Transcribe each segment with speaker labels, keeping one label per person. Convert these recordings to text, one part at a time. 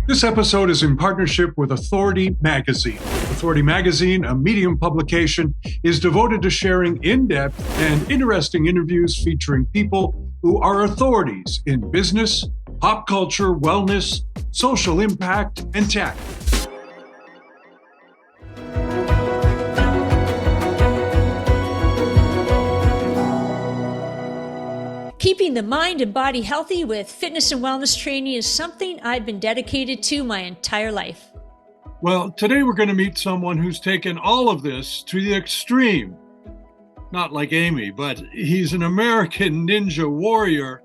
Speaker 1: This episode is in partnership with Authority Magazine. Authority Magazine, a Medium publication, is devoted to sharing in-depth and interesting interviews featuring people who are authorities in business, pop culture, wellness, social impact, and tech.
Speaker 2: Keeping the mind and body healthy with fitness and wellness training is something I've been dedicated to my entire life.
Speaker 1: Well, today we're going to meet someone who's taken all of this to the extreme. Not like Amy, but he's an American ninja warrior,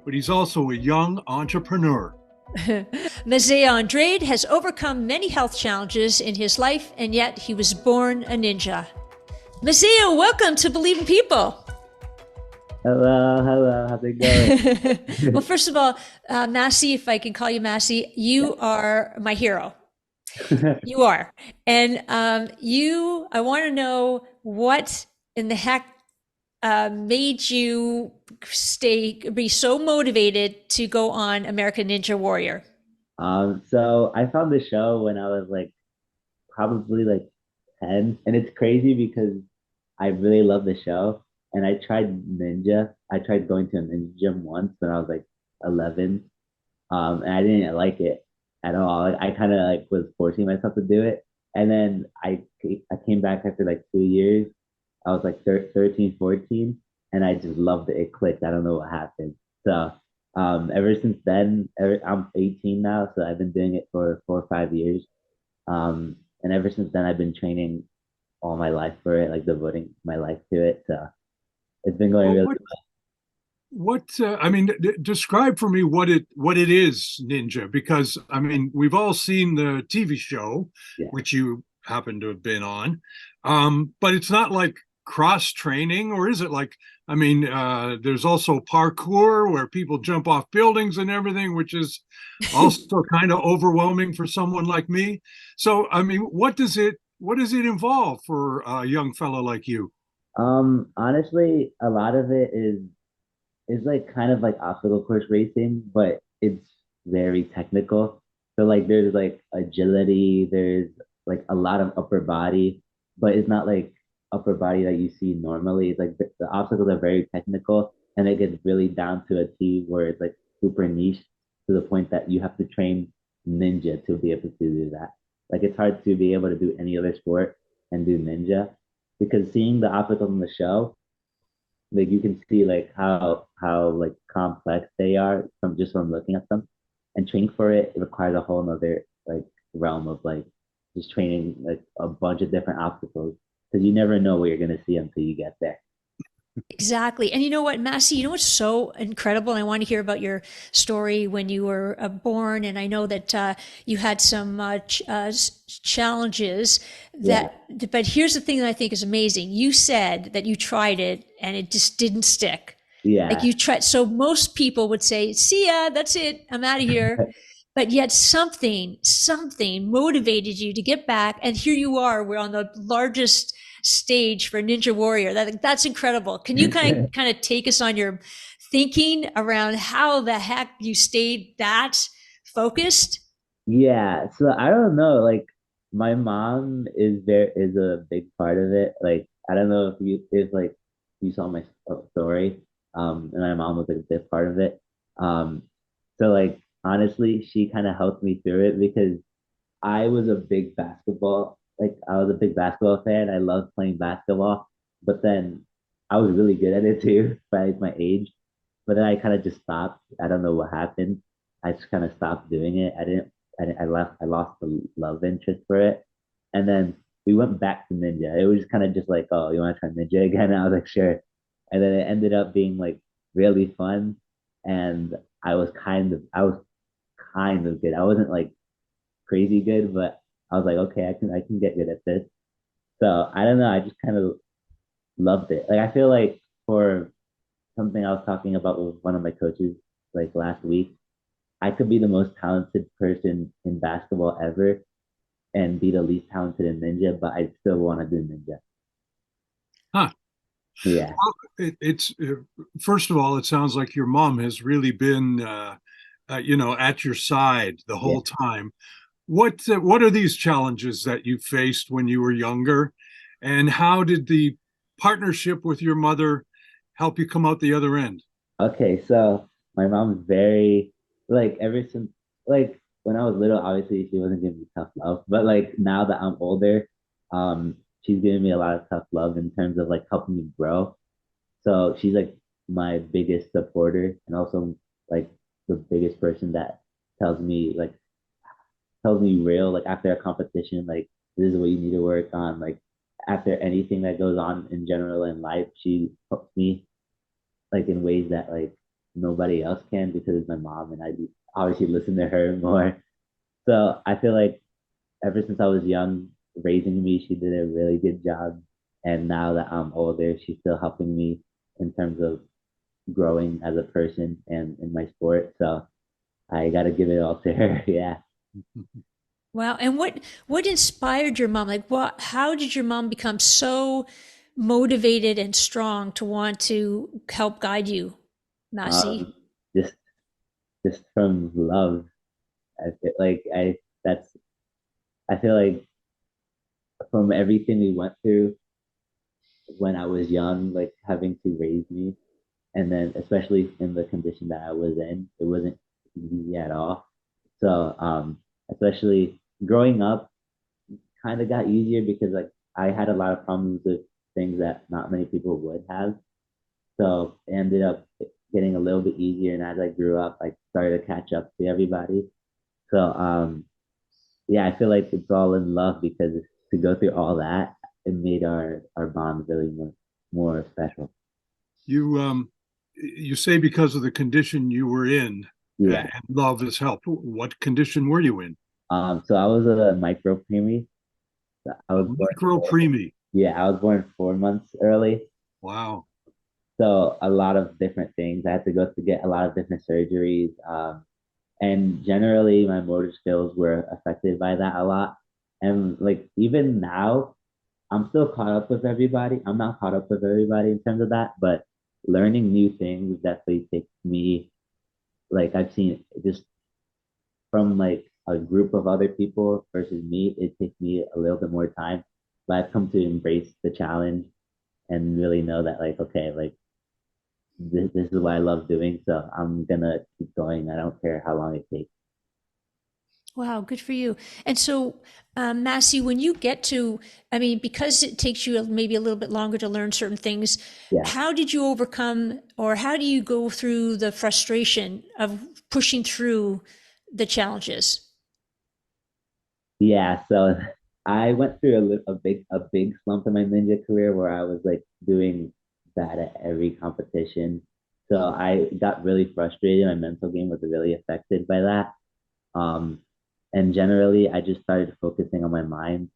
Speaker 1: but he's also a young entrepreneur.
Speaker 2: Mazeiah Andrade has overcome many health challenges in his life, and yet he was born a ninja. Mazeiah, welcome to Believe in People.
Speaker 3: Hello, how's it going?
Speaker 2: Well, first of all, Masi, if I can call you Masi, you are my hero. You are. And I want to know what in the heck made you be so motivated to go on American Ninja Warrior?
Speaker 3: So I found the show when I was probably 10, and it's crazy because I really love the show. And I tried ninja. I tried going to a ninja gym once when I was 11, and I didn't like it at all. I kind of was forcing myself to do it, and then I came back after 2 years. I was 13, 14, and I just loved it. It clicked. I don't know what happened. So ever since then, I'm 18 now, so I've been doing it for 4 or 5 years. And ever since then, I've been training all my life for it, devoting my life to it. So it's been going really
Speaker 1: well. Describe for me what it is, ninja, because we've all seen the TV show,
Speaker 3: yeah.
Speaker 1: which you happen to have been on, but it's not like cross training, or is it there's also parkour where people jump off buildings and everything, which is also kind of overwhelming for someone like me. So what does it involve for a young fellow like you?
Speaker 3: Honestly, a lot of it is kind of like obstacle course racing, but it's very technical. So there's agility, there's a lot of upper body, but it's not upper body that you see normally. It's the obstacles are very technical, and it gets really down to a T where it's super niche to the point that you have to train ninja to be able to do that. It's hard to be able to do any other sport and do ninja, because seeing the obstacles in the show, you can see how complex they are from looking at them, and training for it requires a whole nother realm of just training a bunch of different obstacles, because you never know what you're going to see until you get there.
Speaker 2: Exactly. And you know what, Masi, you know what's so incredible? And I want to hear about your story when you were born. And I know that you had some challenges but here's the thing that I think is amazing. You said that you tried it and it just didn't stick.
Speaker 3: Yeah.
Speaker 2: You tried. So most people would say, see ya, that's it, I'm out of here. But yet something motivated you to get back. And here you are, we're on the largest stage for Ninja Warrior. That's incredible. Can you kind of take us on your thinking around how the heck you stayed that focused?
Speaker 3: Yeah. So I don't know, my mom is a big part of it. I don't know if you saw my story, and my mom was a big part of it. So honestly, she kind of helped me through it, because I was a big basketball fan. I loved playing basketball, but then I was really good at it too by my age. But then I kind of just stopped. I don't know what happened. I just kind of stopped doing it. I lost the love interest for it. And then we went back to ninja. It was kind of just oh, you want to try ninja again? And I was sure. And then it ended up being really fun. And I was kind of good. I wasn't crazy good, but I was okay, I can get good at this. So I don't know. I just kind of loved it. I feel for something I was talking about with one of my coaches last week, I could be the most talented person in basketball ever and be the least talented in ninja, but I still want to do ninja.
Speaker 1: Huh.
Speaker 3: Yeah.
Speaker 1: Well, it's first of all, it sounds like your mom has really been at your side the
Speaker 3: Yeah.
Speaker 1: whole time. What are these challenges that you faced when you were younger, and how did the partnership with your mother help you come out the other end?
Speaker 3: Okay, so my mom's very like ever since like when I was little, obviously she wasn't giving me tough love, but like now that I'm older, she's giving me a lot of tough love in terms of like helping me grow. So she's like my biggest supporter and also like the biggest person that tells me like tells me real like after a competition like this is what you need to work on like after anything that goes on in general in life she helps me like in ways that like nobody else can because it's my mom and I obviously listen to her more. So I feel like ever since I was young, raising me, she did a really good job. And now that I'm older, she's still helping me in terms of growing as a person and in my sport. So I gotta give it all to her. Yeah.
Speaker 2: Wow. And what inspired your mom? Like what how did your mom become so motivated and strong to want to help guide you, Masi?
Speaker 3: Um just just from love. I feel like I feel like from everything we went through when I was young, like having to raise me, and then especially in the condition that I was in, it wasn't easy at all. So especially growing up kind of got easier because like I had a lot of problems with things that not many people would have. So it ended up getting a little bit easier. And as I grew up, I started to catch up to everybody. So yeah, I feel like it's all in love because to go through all that, it made our bond really more special.
Speaker 1: You say because of the condition you were in,
Speaker 3: Yeah.
Speaker 1: and love has helped. What condition were you in?
Speaker 3: So I was a micro preemie. I was born
Speaker 1: Micro preemie.
Speaker 3: yeah, I was born 4 months early.
Speaker 1: Wow.
Speaker 3: So a lot of different things. I had to go to get a lot of different surgeries. And generally my motor skills were affected by that a lot. And like even now, I'm still caught up with everybody. I'm not caught up with everybody in terms of that, but learning new things definitely takes me like I've seen just from like a group of other people versus me, it takes me a little bit more time. But I've come to embrace the challenge and really know that like okay, like this is what I love doing, so I'm gonna keep going. I don't care how long it takes.
Speaker 2: Wow, good for you. And so, Massey, when you get to, I mean, because it takes you maybe a little bit longer to learn certain things,
Speaker 3: Yeah.
Speaker 2: how did you overcome or how do you go through the frustration of pushing through the challenges?
Speaker 3: Yeah, so I went through a big slump in my ninja career where I was like doing bad at every competition. So I got really frustrated. My mental game was really affected by that. Um, and generally, I just started focusing on my mind,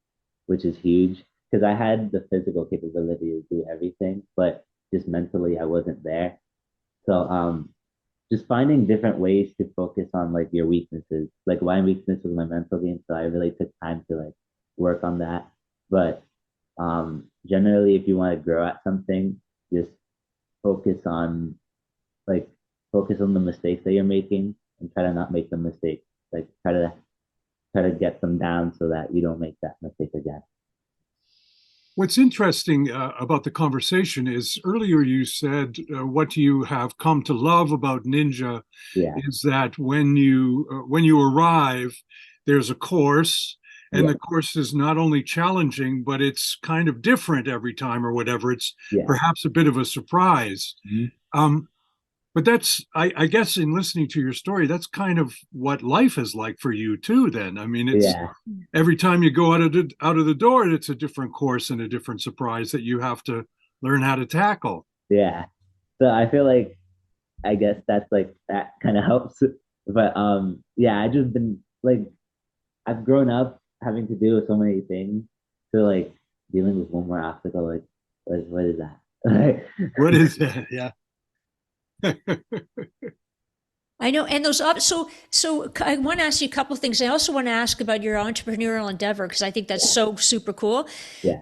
Speaker 3: which is huge because I had the physical capability to do everything, but just mentally, I wasn't there. So just finding different ways to focus on like your weaknesses. Like my weakness was my mental game, so I really took time to like work on that. But generally, if you want to grow at something, just focus on like focus on the mistakes that you're making and try to not make the mistakes. Like try to get them down so that you don't make that mistake again.
Speaker 1: What's interesting about the conversation is earlier you said what you have come to love about Ninja
Speaker 3: Yeah,
Speaker 1: is that when you arrive, there's a course, and
Speaker 3: yeah,
Speaker 1: the course is not only challenging, but it's kind of different every time or whatever. It's
Speaker 3: yeah.
Speaker 1: perhaps a bit of a surprise.
Speaker 3: Mhm.
Speaker 1: Um, but I guess in listening to your story, that's kind of what life is like for you too. Then, I mean, it's
Speaker 3: Yeah,
Speaker 1: every time you go out of the door, it's a different course and a different surprise that you have to learn how to tackle.
Speaker 3: yeah. So I feel like I guess that's like that kind of helps. But yeah, I just been like I've grown up having to deal with so many things. So like dealing with one more obstacle, like what is that?
Speaker 1: What is that? Yeah.
Speaker 2: I know, and those up. So I want to ask you a couple of things. I also want to ask about your entrepreneurial endeavor because I think that's so super cool.
Speaker 3: Yeah.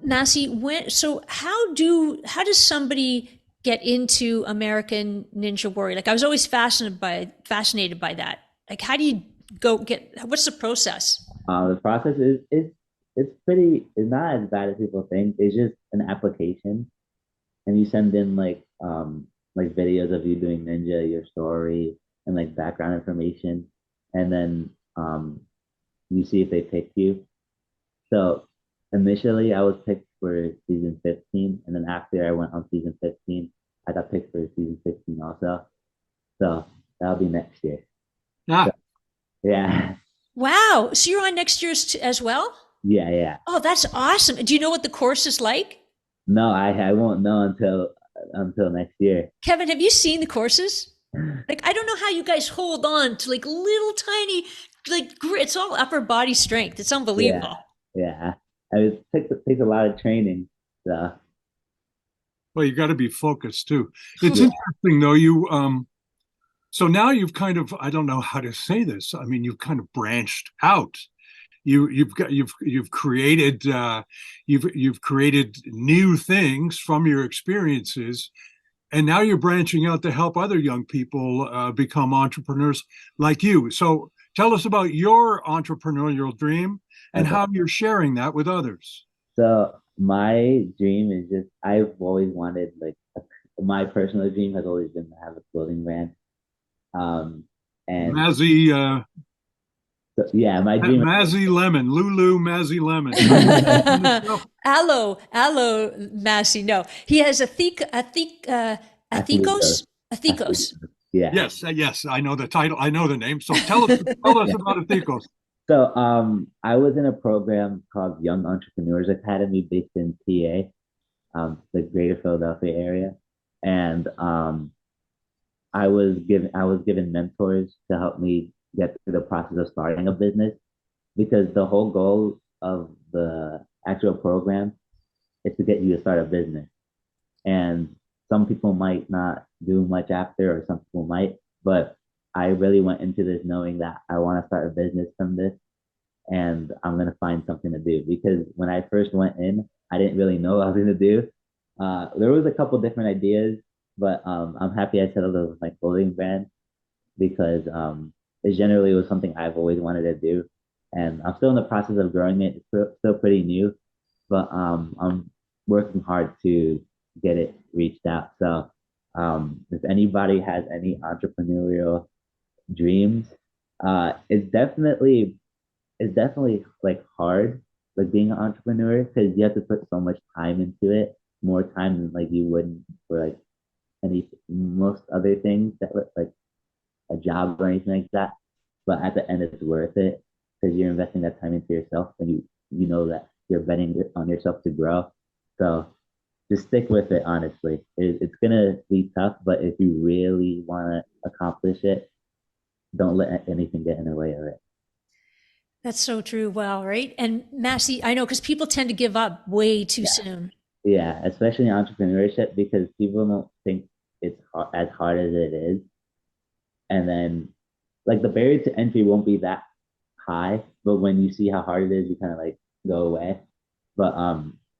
Speaker 2: Massey, when so how does somebody get into American Ninja Warrior? Like I was always fascinated by that. Like how do you go get, what's the process?
Speaker 3: The process is it's pretty it's not as bad as people think. It's just an application, and you send in like videos of you doing ninja, your story, and like background information, and then you see if they pick you. So initially, I was picked for season 15, and then after I went on season 15, I got picked for season 16 also. So that'll be next year. So,
Speaker 1: Ah,
Speaker 3: yeah,
Speaker 2: Wow. So you're on next year's as well?
Speaker 3: yeah, yeah.
Speaker 2: Oh, that's awesome. Do you know what the course is like?
Speaker 3: No, I won't know until next year.
Speaker 2: Kevin, have you seen the courses? Like, I don't know how you guys hold on to like little tiny, it's all upper body strength. It's
Speaker 3: Yeah,
Speaker 2: unbelievable.
Speaker 3: yeah. I mean, it takes a lot of training. So
Speaker 1: well, you got to be focused too. It's
Speaker 3: yeah,
Speaker 1: interesting though. So now you've kind of, I don't know how to say this. I mean, you've kind of branched out. You've created you've created new things from your experiences, and now you're branching out to help other young people become entrepreneurs like you. So tell us about your entrepreneurial dream and
Speaker 3: okay.
Speaker 1: how you're sharing that with others.
Speaker 3: So my dream is just I've always wanted my personal dream has always been to have a clothing brand. Um, and
Speaker 1: Mazzy,
Speaker 3: so, yeah, my dream.
Speaker 1: Mazzy Lemon, Lulu Mazzy Lemon.
Speaker 2: aloe, Masi. No, he has
Speaker 3: Athleisure.
Speaker 2: Athicos.
Speaker 3: Athleisure. Yeah.
Speaker 1: Yes, yes, I know the title. I know the name. So tell us
Speaker 3: Yeah.
Speaker 1: about Athicos.
Speaker 3: So I was in a program called Young Entrepreneurs Academy based in PA, the greater Philadelphia area. And I was given mentors to help me get through the process of starting a business because the whole goal of the actual program is to get you to start a business. And some people might not do much after, or some people might, but I really went into this knowing that I want to start a business from this and I'm going to find something to do because when I first went in, I didn't really know what I was going to do. There was a couple different ideas, but I'm happy I settled with my clothing brand because it generally was something I've always wanted to do. And I'm still in the process of growing it. It's still pretty new, but I'm working hard to get it reached out. So if anybody has any entrepreneurial dreams, it's definitely like hard, like being an entrepreneur, because you have to put so much time into it, more time than like you would for like any most other things that were like a job or anything like that. But at the end, it's worth it because you're investing that time into yourself, and you know that you're betting on yourself to grow. So just stick with it. Honestly, it's gonna be tough, but if you really want to accomplish it, don't let anything get in the way of it.
Speaker 2: That's so true. Wow, right? And Massey, I know because people tend to give up way too
Speaker 3: Yeah.
Speaker 2: soon.
Speaker 3: Yeah, especially in entrepreneurship because people don't think it's as hard as it is. And then, like, the barrier to entry won't be that high, but when you see how hard it is, you kind of like go away. But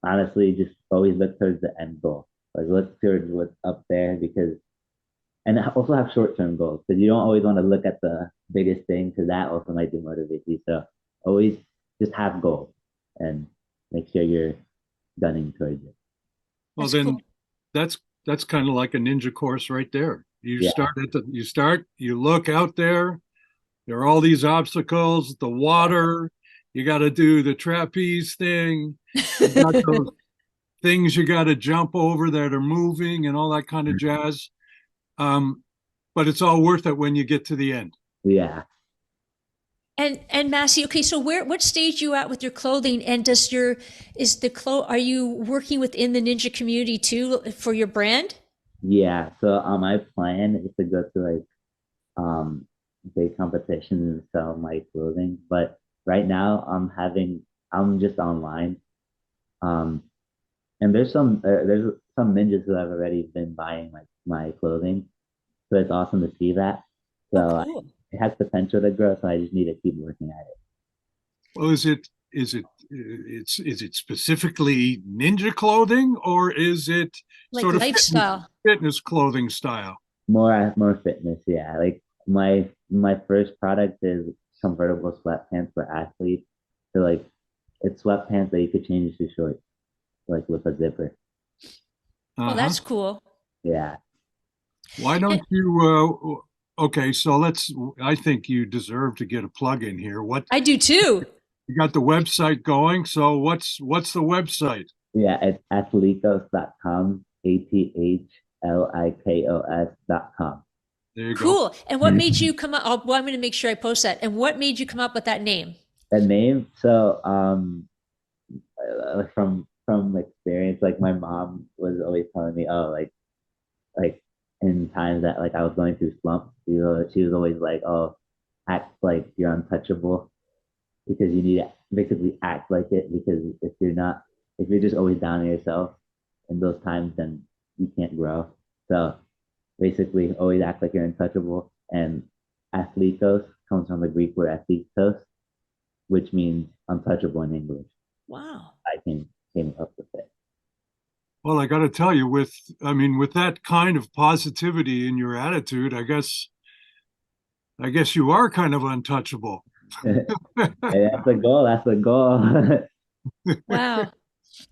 Speaker 3: honestly, just always look towards the end goal. Like, look towards what's up there because, and also have short term goals because you don't always want to look at the biggest thing because that also might demotivate you. So, always just have goals and make sure you're gunning towards it.
Speaker 1: Well,
Speaker 2: That's cool.
Speaker 1: then that's that's kind of like a ninja course right there.
Speaker 3: Yeah.
Speaker 1: You look out there. There are all these obstacles, the water. You got to do the trapeze thing. You got those things you got to jump over that are moving and all that kind of jazz. Um, but it's all worth it when you get to the end.
Speaker 3: Yeah.
Speaker 2: And Massey, okay, so what stage you at with your clothing? And are you working within the ninja community too for your brand?
Speaker 3: Yeah. So my plan is to go to like um big competitions and sell my clothing. But right now I'm just online. Um and there's some ninjas who have already been buying my clothing. So it's awesome to see that.
Speaker 2: Oh,
Speaker 3: So
Speaker 2: cool.
Speaker 3: it has potential to grow, so I just need to keep working at it.
Speaker 1: Well, is it specifically ninja clothing, or is it
Speaker 2: Like
Speaker 1: sort of
Speaker 2: lifestyle.
Speaker 1: fitness clothing style?
Speaker 3: More fitness, yeah. Like my first product is convertible sweatpants for athletes. So like it's sweatpants that you could change to shorts, like with a zipper.
Speaker 2: Oh,
Speaker 1: Uh-huh.
Speaker 2: that's cool.
Speaker 3: Yeah.
Speaker 1: Why
Speaker 2: And
Speaker 1: don't you, okay, so I think you deserve to get a plug in here. What,
Speaker 2: I do too.
Speaker 1: you got the website going, so what's the website?
Speaker 3: Yeah, it's athlikos.com, ATHLIKOS.com.
Speaker 1: There you go.
Speaker 2: Cool. And what made you come up? Well, I'm going to make sure I post that. And what made you come up with that name?
Speaker 3: The name, so from experience, like my mom was always telling me, oh, like in times that like I was going through slumps, she was always like, oh, act like you're untouchable because you need to basically act like it, because if you're just always down on yourself in those times, then you can't grow. So basically always act like you're untouchable. And athletos comes from the Greek word athletos, which means untouchable in English.
Speaker 2: Wow.
Speaker 3: I came up with it.
Speaker 1: Well, I got to tell you, with that kind of positivity in your attitude, I guess you are kind of untouchable.
Speaker 3: Hey, that's the goal. That's the goal.
Speaker 2: Wow.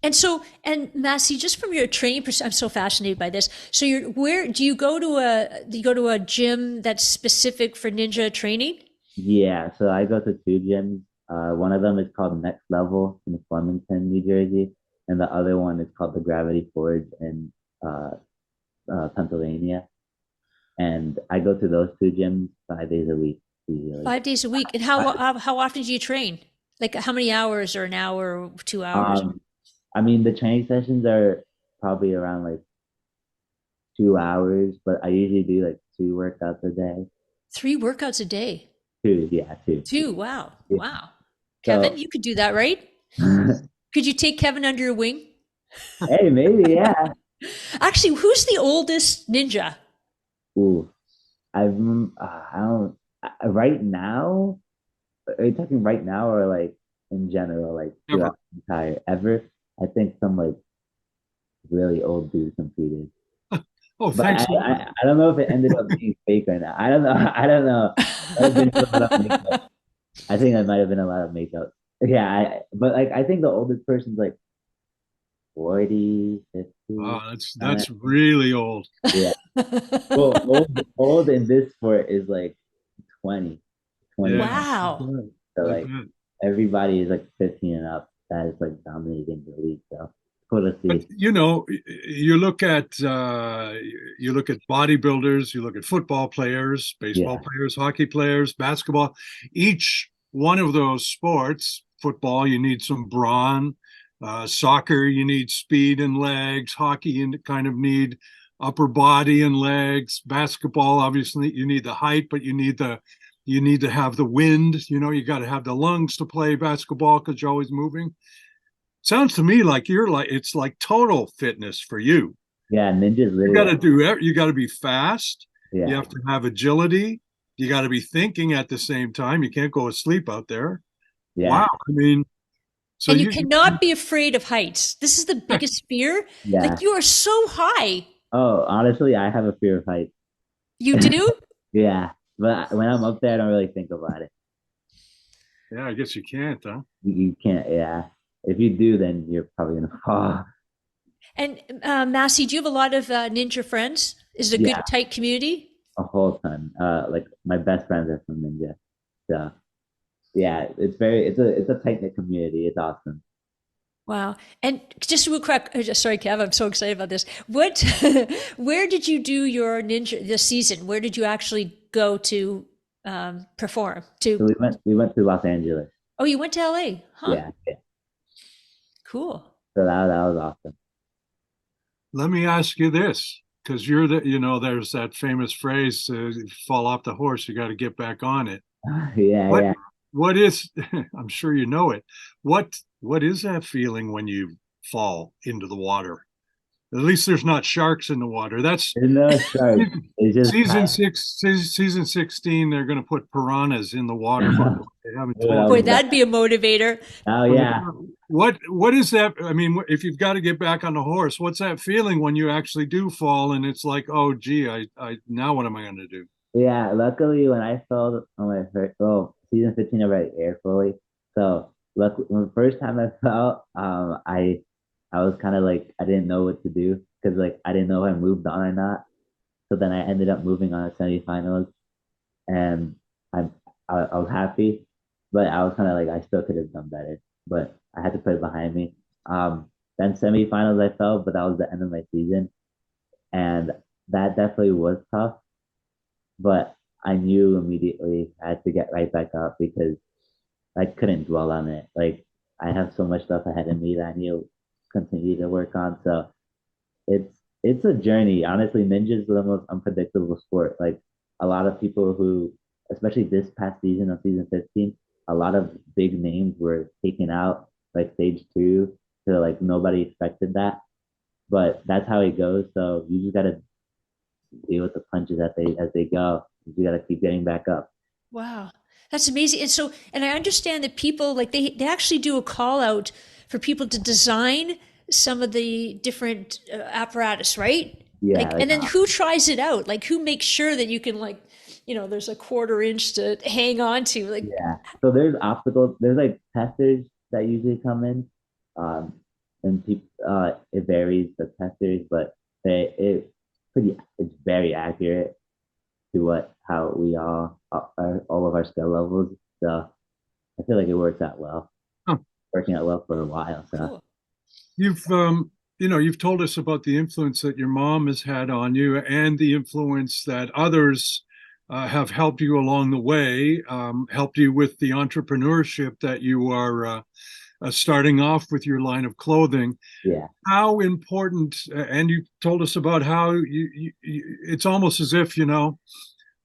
Speaker 2: And Masi, just from your training I'm so fascinated by this. So where do you go to a gym that's specific for ninja training?
Speaker 3: Yeah, so I go to two gyms. One of them is called Next Level in Flemington, New Jersey, and the other one is called the Gravity Forge in uh, Pennsylvania. And I go to those two gyms 5 days a week usually.
Speaker 2: 5 days a week. And how often do you train? Like how many hours, or an hour, or 2 hours?
Speaker 3: Um, I mean, the training sessions are probably around like 2 hours, but I usually do like two workouts a day.
Speaker 2: 3 workouts a day.
Speaker 3: Two, yeah, two.
Speaker 2: 2. Wow.
Speaker 3: Yeah.
Speaker 2: Wow.
Speaker 3: So,
Speaker 2: Kevin, you could do that, right? Could you take Kevin under your wing?
Speaker 3: hey, maybe, yeah.
Speaker 2: Actually, who's the oldest ninja?
Speaker 3: Ooh, I don't, right now, are you talking right now or like in general, like
Speaker 1: Ever.
Speaker 3: throughout the entire ever? I think some like really old dude competed.
Speaker 1: Oh,
Speaker 3: But
Speaker 1: thanks.
Speaker 3: I don't know if it ended up being fake or not. I don't know. I don't know. Might have been a lot of makeup. I think that might have been a lot of makeup. Yeah, but like I think the oldest person's like 40, 50.
Speaker 1: Oh,
Speaker 3: I
Speaker 1: that's really old.
Speaker 3: Yeah. Well, old in this sport is like 20, 20.
Speaker 1: Yeah,
Speaker 2: Wow.
Speaker 3: So
Speaker 1: I
Speaker 3: like
Speaker 1: bet.
Speaker 3: everybody is like 15 and up that is like dominating the league. So cool to
Speaker 1: But
Speaker 3: see.
Speaker 1: you look at bodybuilders, you look at football players, baseball
Speaker 3: Yeah.
Speaker 1: players, hockey players, basketball. Each one of those sports, football, you need some brawn. Soccer, you need speed and legs. Hockey, you kind of need upper body and legs. Basketball, obviously, you need the height, but you need to have the wind. You got to have the lungs to play basketball because you're always moving. Sounds to me like it's like total fitness for you.
Speaker 3: Yeah. Ninjas
Speaker 1: You got
Speaker 3: literally.
Speaker 1: to you got to be fast. You
Speaker 3: Yeah.
Speaker 1: have to have agility. You got to be thinking at the same time. You can't go asleep out there.
Speaker 3: Yeah.
Speaker 1: Wow. I mean, so
Speaker 2: And you cannot be afraid of heights. This is the biggest fear.
Speaker 3: Yeah.
Speaker 2: Like you are so high.
Speaker 3: Oh, honestly, I have a fear of heights.
Speaker 2: You do?
Speaker 3: Yeah. But when I'm up there, I don't really think about it.
Speaker 1: yeah, I guess you can't, huh?
Speaker 3: You can't, yeah. If you do, then you're probably gonna fall.
Speaker 2: And Massey, do you have a lot of ninja friends? Is it a good
Speaker 3: Yeah,
Speaker 2: tight community?
Speaker 3: a whole ton. Like my best friends are from India. So yeah, it's a tight knit community. It's awesome.
Speaker 2: Wow. And just real quick, sorry, Kev, I'm so excited about this. Where did you do your ninja this season? Where did you actually go to perform?
Speaker 3: So we went to Los Angeles.
Speaker 2: Oh, you went to LA, huh?
Speaker 3: Yeah, yeah.
Speaker 2: Cool.
Speaker 3: So that was awesome.
Speaker 1: Let me ask you this, because there's that famous phrase, you fall off the horse, you got to get back on it.
Speaker 3: Yeah,
Speaker 1: What
Speaker 3: yeah.
Speaker 1: what is I'm sure it. What is that feeling when you fall into the water? At least there's not sharks in the water. That's
Speaker 3: There's no shark. It's just
Speaker 1: season 16. They're going to put piranhas in the water. By the way. They haven't told
Speaker 2: Boy,
Speaker 1: me.
Speaker 2: that'd be a motivator.
Speaker 3: Oh yeah.
Speaker 1: What is that? I mean, if you've got to get back on the horse, what's that feeling when you actually do fall and it's like, oh gee, I now what am I going to do?
Speaker 3: Yeah, luckily when I fell on my first, well, season 15 already aired fully. So luckily, when the first time I fell, I was kind of like I didn't know what to do because like I didn't know if I moved on or not. So then I ended up moving on to semifinals, and I I was happy, but I was kind of like I still could have done better, but I had to put it behind me. Then semifinals I fell, but that was the end of my season, and that definitely was tough. But I knew immediately I had to get right back up because I couldn't dwell on it. Like I have so much stuff ahead of me that I need to continue to work on. So it's it's a journey. Honestly, ninja is the most unpredictable sport. Like a lot of people who, especially this past season of season 15, a lot of big names were taken out like stage two. So like nobody expected that. But that's how it goes. So you just gotta deal with the punches as they go. You gotta keep getting back up.
Speaker 2: Wow. That's amazing. And so, and I understand that people like they actually do a call out for people to design some of the different apparatus, right?
Speaker 3: Yeah,
Speaker 2: Like,
Speaker 3: like
Speaker 2: and then who tries it out? Like, who makes sure that you can like, there's a quarter inch to hang on to. Like,
Speaker 3: yeah. So there's obstacles. There's like testers that usually come in, um, and people. It varies the testers, but it's very accurate to what how we all of our skill levels. So I feel like it works out well.
Speaker 1: Huh.
Speaker 3: Working out well for a while. So
Speaker 2: cool.
Speaker 1: You've you've told us about the influence that your mom has had on you and the influence that others have helped you along the way, helped you with the entrepreneurship that you are starting off with your line of clothing.
Speaker 3: yeah,
Speaker 1: How important, and you told us about how it's almost as if,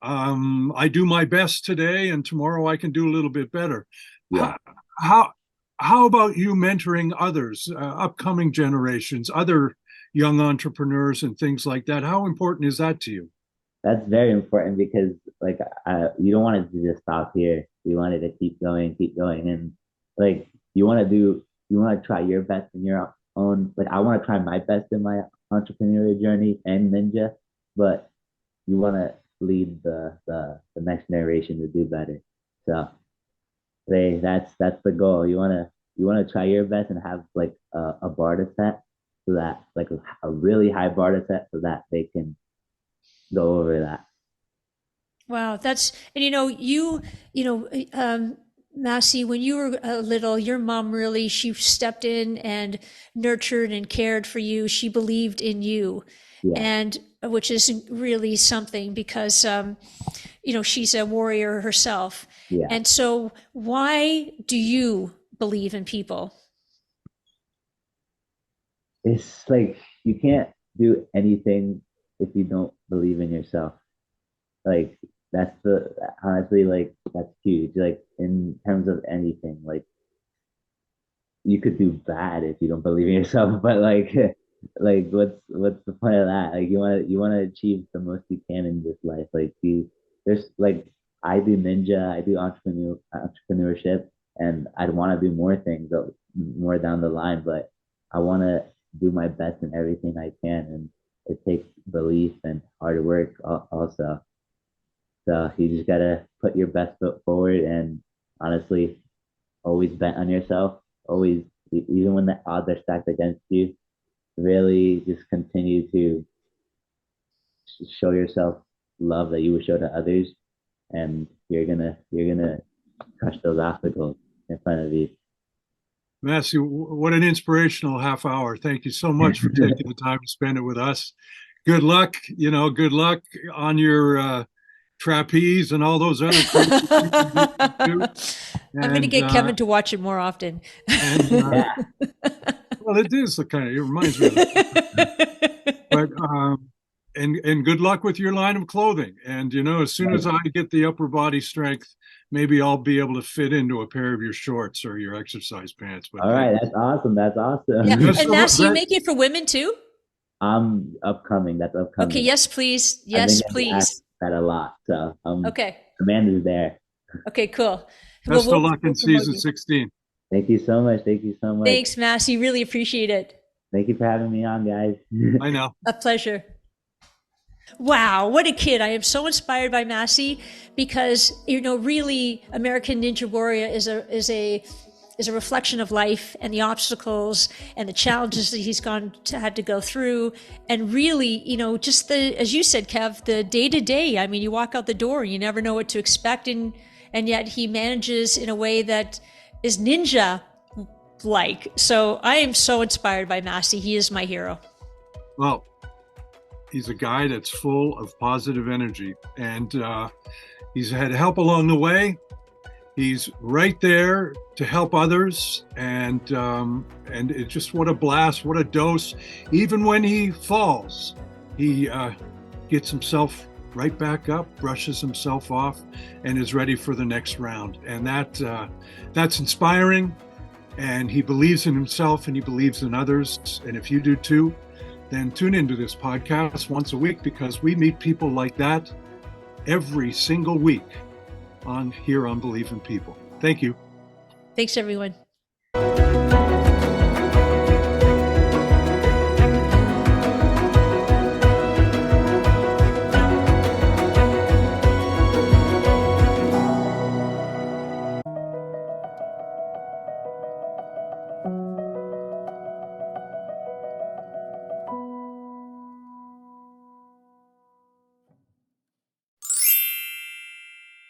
Speaker 1: I do my best today and tomorrow I can do a little bit better.
Speaker 3: yeah.
Speaker 1: How, how about you mentoring others, upcoming generations, other young entrepreneurs and things like that? How important is that to you?
Speaker 3: That's very important because like you don't want it to just stop here. You want it to keep going, and like you want to try your best in your own. Like I want to try my best in my entrepreneurial journey and ninja, but you want to lead the next generation to do better. So that's the goal. You want to try your best and have like a bar to set so that like a really high bar to set so that they can go over that.
Speaker 2: Wow, that's and Masi, when you were little, your mom really she stepped in and nurtured and cared for you. She believed in you,
Speaker 3: Yeah.
Speaker 2: and which is really something because she's a warrior herself.
Speaker 3: Yeah.
Speaker 2: And so, why do you believe in people?
Speaker 3: It's like you can't do anything if you don't believe in yourself. Like that's the honestly like that's huge. Like in terms of anything, like you could do bad if you don't believe in yourself, but like what's the point of that? Like you wanna achieve the most you can in this life. Like there's like I do ninja, I do entrepreneurship, and I'd want to do more things more down the line, but I want to do my best in everything I can, and it takes belief and hard work also. So you just gotta put your best foot forward, and honestly, always bet on yourself. Always, even when the odds are stacked against you, really just continue to show yourself love that you would show to others, and you're gonna crush those obstacles in front of you.
Speaker 1: Masi, what an inspirational half hour. Thank you so much for taking the time to spend it with us. Good luck, good luck on your trapeze and all those other crazy things you do.
Speaker 2: I'm going to
Speaker 1: And,
Speaker 2: get Kevin to watch it more often.
Speaker 1: and
Speaker 3: Yeah,
Speaker 1: well, it is the kind of, it reminds me of it. But, and good luck with your line of clothing. And, as soon as I get the upper body strength, maybe I'll be able to fit into a pair of your shorts or your exercise pants. But
Speaker 3: all right, that's awesome. That's awesome.
Speaker 2: Yeah. And
Speaker 1: Best of luck.
Speaker 2: Massey, you make it for women too?
Speaker 3: Upcoming. That's upcoming.
Speaker 2: Okay, yes, please.
Speaker 3: I've been
Speaker 2: Yes,
Speaker 3: getting asked
Speaker 2: please.
Speaker 3: that a lot. So
Speaker 2: Okay.
Speaker 3: Amanda's there.
Speaker 2: Okay, cool.
Speaker 1: Best of
Speaker 2: We'll
Speaker 1: luck in
Speaker 2: promote
Speaker 1: season
Speaker 2: you.
Speaker 1: 16.
Speaker 3: Thank you so much. Thank you so much.
Speaker 2: Thanks, Masi. Really appreciate it.
Speaker 3: Thank you for having me on, guys.
Speaker 1: I know.
Speaker 2: A pleasure. Wow, what a kid. I am so inspired by Masi because, really American Ninja Warrior is a reflection of life and the obstacles and the challenges that he's had to go through. And really, just as you said, Kev, the day to day. I mean, you walk out the door and you never know what to expect. And yet he manages in a way that is ninja like. So I am so inspired by Masi. He is my hero.
Speaker 1: Well, he's a guy that's full of positive energy, and he's had help along the way. He's right there to help others, and it's just what a blast, what a dose. Even when he falls, he gets himself right back up, brushes himself off, and is ready for the next round. And that's inspiring. And he believes in himself, and he believes in others. And if you do too, then tune into this podcast once a week, because we meet people like that every single week here on Believe in People. Thank you.
Speaker 2: Thanks, everyone.